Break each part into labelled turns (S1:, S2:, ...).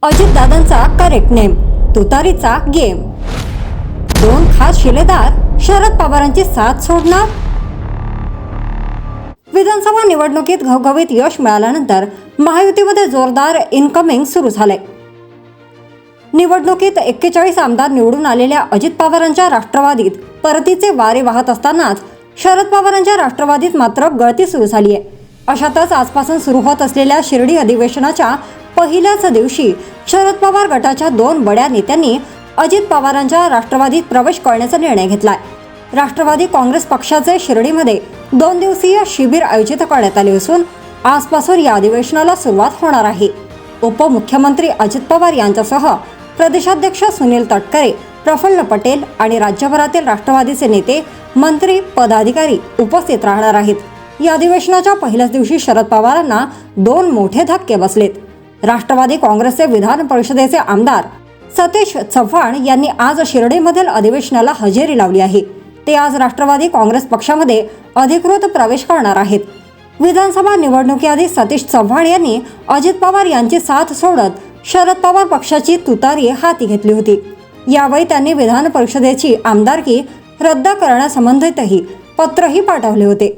S1: अजितदादांचा correct name, तुतारीचा game. दोन खास शिलेदार शरद पवारांची साथ सोडणार. विधानसभा निवडणुकीत घवघवीत यश मिळाल्यानंतर महायुतीमध्ये जोरदार इनकमिंग सुरू झाले. निवडणुकीत 41 आमदार निवडून आलेल्या अजित पवारांच्या राष्ट्रवादीत परतीचे वारे वाहत असतानाच शरद पवारांच्या राष्ट्रवादीत मात्र गळती सुरू झाली आहे. अशातच आजपासून सुरू होत असलेल्या शिर्डी अधिवेशनाच्या पहिल्याच दिवशी शरद पवार गटाच्या दोन बड्या नेत्यांनी अजित पवारांच्या राष्ट्रवादीत प्रवेश करण्याचा निर्णय घेतलाय. राष्ट्रवादी काँग्रेस पक्षाचे शिर्डीमध्ये 2 दिवसीय शिबिर आयोजित करण्यात आले असून आजपासून या अधिवेशनाला सुरुवात होणार आहे. उपमुख्यमंत्री अजित पवार यांच्यासह प्रदेशाध्यक्ष सुनील तटकरे, प्रफुल्ल पटेल आणि राज्यभरातील राष्ट्रवादीचे नेते, मंत्री, पदाधिकारी उपस्थित राहणार आहेत. या अधिवेशनाच्या पहिल्याच दिवशी शरद पवारांना 2 मोठे धक्के बसलेत. राष्ट्रवादी काँग्रेसचे विधान परिषदेचे आमदार सतीश चव्हाण यांनी आज शिर्डीमधील अधिवेशनाला हजेरी लावली आहे. ते आज राष्ट्रवादी काँग्रेस पक्षामध्ये अधिकृत प्रवेश करणार आहेत. विधानसभा निवडणुकीआधी सतीश चव्हाण यांनी अजित पवार यांची साथ सोडत शरद पवार पक्षाची तुतारी हाती घेतली होती. यावेळी त्यांनी विधान परिषदेची आमदारकी रद्द करण्यासंबंधितही पत्रही पाठवले होते.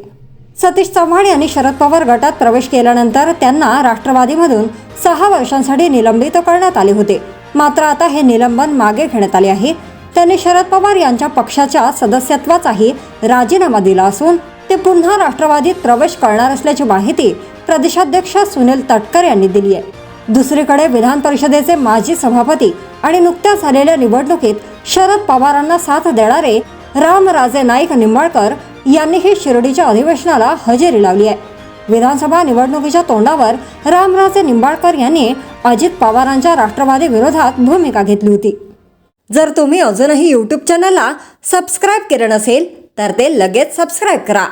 S1: सतीश चव्हाण यांनी शरद पवार गटात प्रवेश केल्यानंतर त्यांना राष्ट्रवादीमधून 6 वर्षांसाठी निलंबित करण्यात आले होते. मात्र आता हे निलंबन मागे घेण्यात आले आहे. त्यांनी शरद पवार यांच्या पक्षाच्या सदस्यत्वाचाही राजीनामा दिला असून ते पुन्हा राष्ट्रवादीत प्रवेश करणार असल्याची माहिती प्रदेशाध्यक्ष सुनील तटकरे यांनी दिली आहे. दुसरीकडे विधान परिषदेचे माजी सभापती आणि नुकत्याच झालेल्या निवडणुकीत शरद पवारांना साथ देणारे रामराजे नाईक निंबाळकर यांनीही शिर्डीच्या अधिवेशनाला हजेरी लावली आहे. विधानसभा निवडणुकीच्या तोंडावर रामराजे निंबाळकर यांनी अजित पवारांच्या राष्ट्रवादी विरोधात भूमिका घेतली होती. जर तुम्ही अजूनही YouTube चॅनलला सबस्क्राईब केले नसेल तर ते लगेच सबस्क्राईब करा.